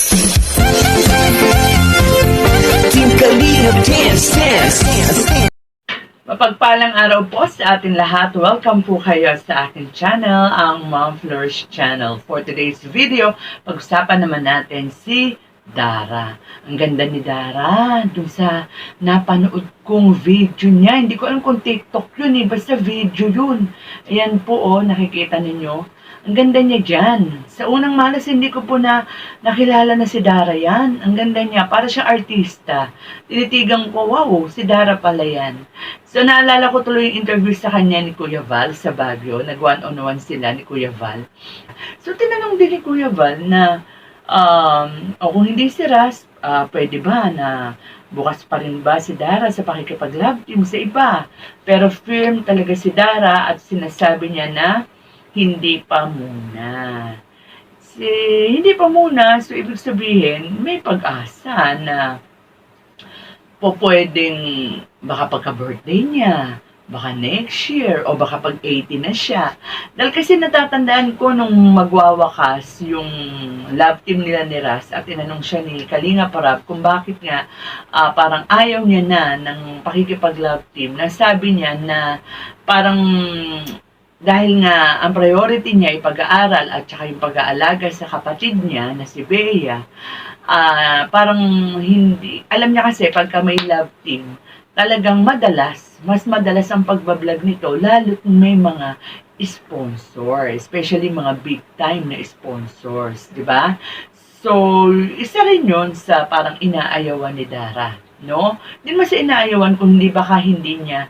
Team Kalina Dance Dance. Mapagpalang araw po sa atin lahat. Welcome po kayo sa aking channel, ang Mom Flourish Channel. For today's video, pag-usapan naman natin si Dara. Ang ganda ni Dara dun sa napanood kong video niya. Hindi ko alam kung TikTok yun basta video yun. Ayan po nakikita ninyo. Ang ganda niya dyan. Sa unang malas, hindi ko po nakilala na si Dara yan. Ang ganda niya. Para siyang artista. Tinitigan ko, wow, si Dara pala yan. So, naalala ko tuloy yung interview sa kanya ni Kuya Val sa Baguio. Nag-one-on-one sila ni Kuya Val. So, tinanong din ni Kuya Val na, kung hindi si Ras, pwede ba na bukas pa rin ba si Dara sa pakikipag-love team sa iba? Pero firm talaga si Dara at sinasabi niya na, hindi pa muna. Hindi pa muna, so ibig sabihin, may pag-asa na pwedeng baka pagka-birthday niya, baka next year, o baka pag 80 na siya. Dahil kasi natatandaan ko nung magwawakas yung love team nila ni Ras at tinanong siya ni Kalinga Prab kung bakit nga parang ayaw niya na ng pakikipag-love team. Nasabi niya na parang dahil nga ang priority niya ay pag-aaral at saka yung pag-aalaga sa kapatid niya na si Bea, parang hindi, alam niya kasi pagka may love team, talagang mas madalas ang pagbablog nito, lalo't may mga sponsor, especially mga big time na sponsors, di ba? So, isa rin yun sa parang inaayawan ni Dara. No? Hindi naman siya inaayawan kung baka hindi niya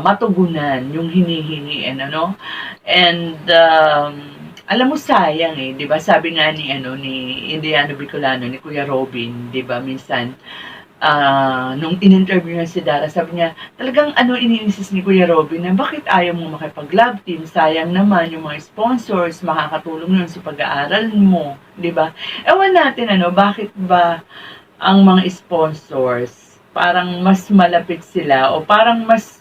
matugunan yung hinihingi, ano? And, alam mo sayang di ba? Sabi nga ni Indiano Bicolano, ni Kuya Robin, di ba? Minsan, nung in-interview niya si Dara, sabi niya, talagang iniinsist ni Kuya Robin na bakit ayaw mo makipag-love team? Sayang naman yung mga sponsors, makakatulong yun sa pag-aaral mo, di ba? Ewan natin, bakit ba ang mga sponsors, parang mas malapit sila o parang mas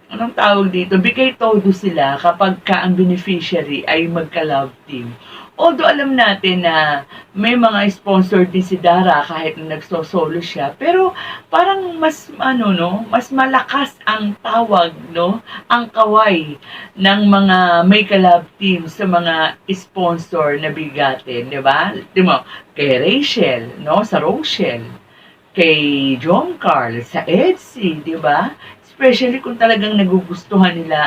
anong tawag dito, bigay todo sila kapag ang beneficiary ay magka-love team. Although alam natin na may mga sponsor din si Dara kahit na nagsosolo siya, pero parang mas mas malakas ang tawag, ang kaway ng mga may ka-love team sa mga sponsor na bigatin, di ba? Di mo, kay Rachel, sa Rochelle, kay John Carl, sa Etsy, di ba? Especially kung talagang nagugustuhan nila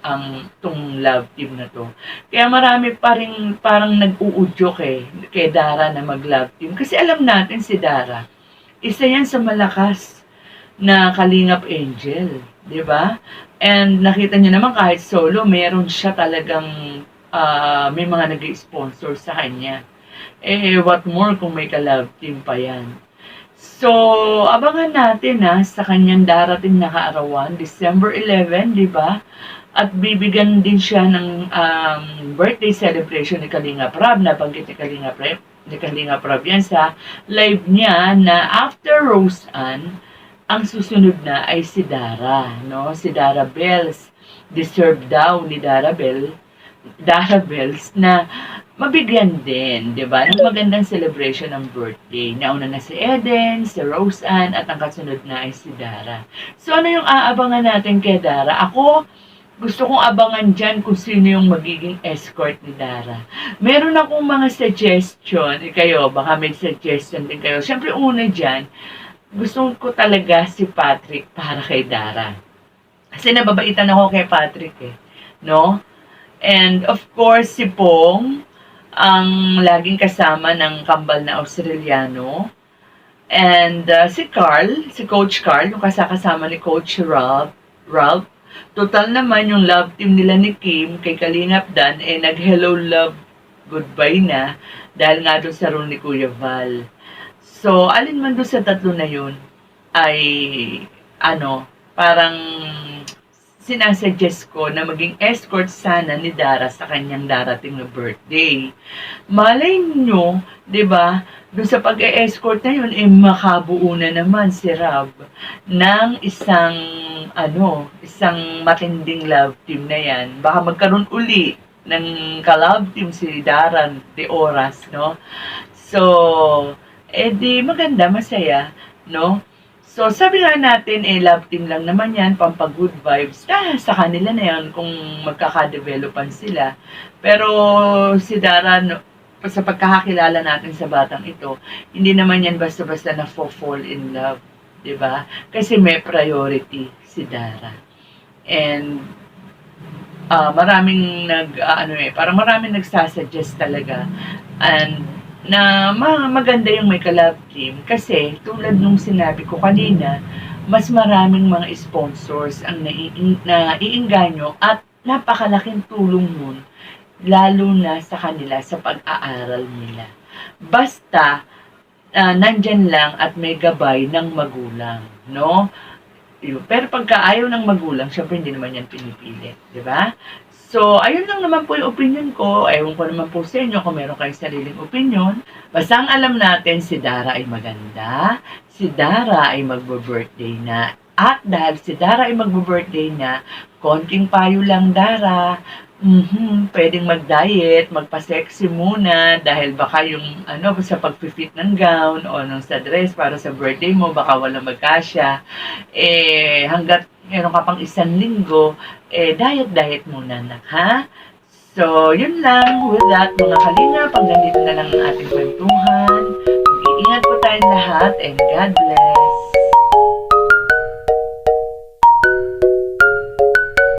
ang tong love team na to. Kaya marami pa rin parang nag-uudyok kay Dara na mag-love team. Kasi alam natin si Dara, isa yan sa malakas na Kalingap Angel, di ba? And nakita niyo naman kahit solo, meron siya talagang may mga nag-sponsor sa kanya. What more kung may ka-love team pa yan. So, abangan natin sa kanyang darating na kaarawan, December 11, di ba? At bibigyan din siya ng birthday celebration ni Kalinga Prab, nabanggit ni Kalinga Prab yan sa live niya na after Rose Ann, ang susunod na ay si Dara, Si Dara Bells. Deserve daw ni Dara Bells na mabigyan din, di ba, ng magandang celebration ng birthday. Nauna na si Eden, si Rose Ann, at ang kasunod na ay si Dara. So, ano yung aabangan natin kay Dara? Ako, gusto kong abangan dyan kung sino yung magiging escort ni Dara. Meron akong mga suggestion, kayo, baka may suggestion din kayo. Siyempre, una dyan, gusto ko talaga si Patrick para kay Dara. Kasi nababaitan ako kay Patrick And of course, si Pong, ang laging kasama ng kambal na Australiano. And si Coach Carl, yung kasama ni Coach Ralph. Total naman yung love team nila ni Kim kay Kalingap Dan, nag-hello love goodbye na dahil nga doon sa role ni Kuya Val. So, alin man doon sa tatlo na yun ay parang sinasuggest ko na maging escort sana ni Dara sa kanyang darating na birthday. Malay nyo, di ba, doon sa pag-e-escort na yun, makabuo na naman si Rab ng isang matinding love team na yan. Baka magkaroon uli ng ka-love team si Dara de Oras, So, di maganda, masaya, no? So, sabi nga natin, love team lang naman yan, pampa-good vibes. Sa kanila na yan kung magkakadevelopan sila. Pero si Dara, no, sa pagkakakilala natin sa batang ito, hindi naman yan basta-basta na fall in love, 'di ba? Kasi may priority si Dara. And maraming parang maraming nagsasuggest talaga and na maganda yung may ka-love team kasi tulad nung sinabi ko kanina, mas maraming mga sponsors ang naiinganyo at napakalaking tulong nun lalo na sa kanila sa pag-aaral nila. Basta nandyan lang at may gabay ng magulang, no? Pero pagka ayaw ng magulang, syempre hindi naman yan pinipilit, di ba? So, ayun lang naman po yung opinion ko. Ewan ko naman po sa inyo kung meron kayong sariling opinion. Basta ang alam natin, si Dara ay maganda. Si Dara ay magbo-birthday na. At dahil si Dara ay magbo-birthday na, konting payo lang, Dara. Pwedeng mag-diet, magpa-sexy muna dahil baka yung sa pag-fit ng gown o sa dress para sa birthday mo, baka walang magkasya. Hanggat meron ka pang 1 linggo, diet muna, anak, ha? So, yun lang. With that, mga kalingap, hanggang dito na lang ang ating kwentuhan. Mag-iingat po tayong lahat and God bless.